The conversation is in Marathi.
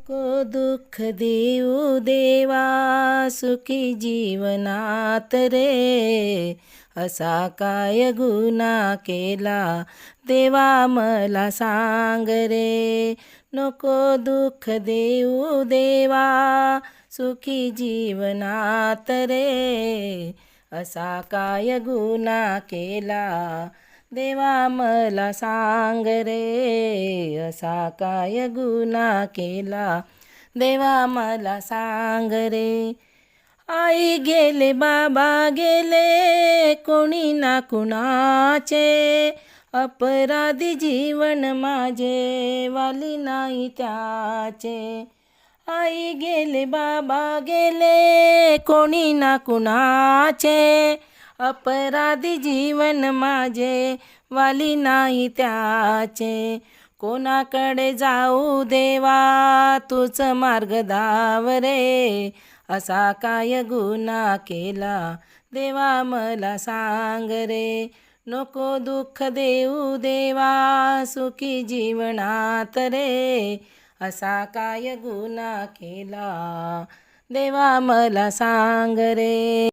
नको दुःख देऊ देवा सुखी जीवनात रे, असा काय गुन्हा केला देवा मला सांग रे. नको दुःख देऊ देवा सुखी जीवनात रे, असा काय गुन्हा केला देवा मला सांग रे. असा काय गुन्हा केला देवा मला सांग रे. आई गेले बाबा गेले कोणी ना कुणाचे, अपराधी जीवन माझे वाली नाही त्याचे. आई गेले बाबा गेले कोणी ना कुणाचे, अपराधी जीवन माझे वाली नाही त्याचे. कोणाकडे जाऊ देवा तूच मार्ग दाव रे, असा काय गुन्हा केला देवा मला सांग रे. नको दुःख देऊ देवा सुखी जीवनात रे, असा काय गुन्हा केला देवा मला सांग रे.